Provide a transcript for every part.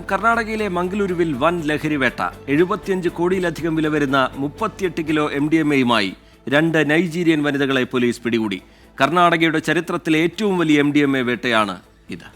കർണാടകയിലെ മംഗളൂരുവിൽ വൻ ലഹരിവേട്ട. 75 കോടിയിലധികം വില വരുന്ന 38 കിലോ MDMA-യുമായി 2 നൈജീരിയൻ വനിതകളെ പോലീസ് പിടികൂടി. കർണാടകയുടെ ചരിത്രത്തിലെ ഏറ്റവും വലിയ MDMA വേട്ടയാണ് ഇത്.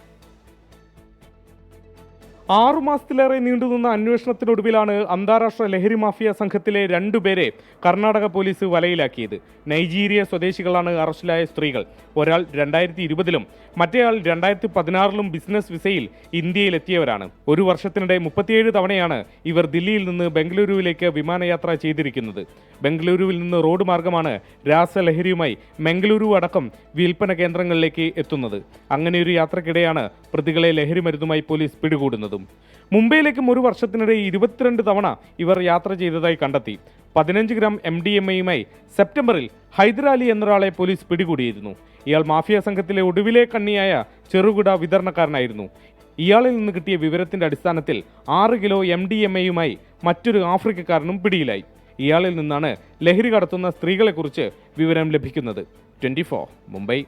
6 മാസത്തിലേറെ നീണ്ടുനിന്ന അന്വേഷണത്തിനൊടുവിലാണ് അന്താരാഷ്ട്ര ലഹരി മാഫിയ സംഘത്തിലെ 2 പേരെ കർണാടക പോലീസ് വലയിലാക്കിയത്. നൈജീരിയ സ്വദേശികളാണ് അറസ്റ്റിലായ സ്ത്രീകൾ. ഒരാൾ 2020-ലും മറ്റേയാൾ 2016-ലും ബിസിനസ് വിസയിൽ ഇന്ത്യയിലെത്തിയവരാണ്. ഒരു വർഷത്തിനിടെ 37 തവണയാണ് ഇവർ ദില്ലിയിൽ നിന്ന് ബംഗളൂരുവിലേക്ക് വിമാനയാത്ര ചെയ്തിരിക്കുന്നത്. ബംഗളൂരുവിൽ നിന്ന് റോഡ് മാർഗമാണ് രാസലഹരിയുമായി മംഗളൂരു അടക്കം വിൽപ്പന കേന്ദ്രങ്ങളിലേക്ക് എത്തുന്നത്. അങ്ങനെയൊരു യാത്രക്കിടെയാണ് പ്രതികളെ ലഹരി മരുന്നുമായി പോലീസ് പിടികൂടുന്നത്. മുംബൈയിലേക്കും ഒരു വർഷത്തിനിടെ 22 തവണ ഇവർ യാത്ര ചെയ്തതായി കണ്ടെത്തി. 15 ഗ്രാം MDMA-യുമായി സെപ്റ്റംബറിൽ ഹൈദരാലി എന്നൊരാളെ പോലീസ് പിടികൂടിയിരുന്നു. ഇയാൾ മാഫിയ സംഘത്തിലെ ഒടുവിലെ കണ്ണിയായ ചെറുകിട വിതരണക്കാരനായിരുന്നു. ഇയാളിൽ നിന്ന് കിട്ടിയ വിവരത്തിന്റെ അടിസ്ഥാനത്തിൽ 6 കിലോ MDMA-യുമായി മറ്റൊരു ആഫ്രിക്കക്കാരനും പിടിയിലായി. ഇയാളിൽ നിന്നാണ് ലഹരി കടത്തുന്ന സ്ത്രീകളെക്കുറിച്ച് വിവരം ലഭിക്കുന്നത്. 24 മുംബൈ.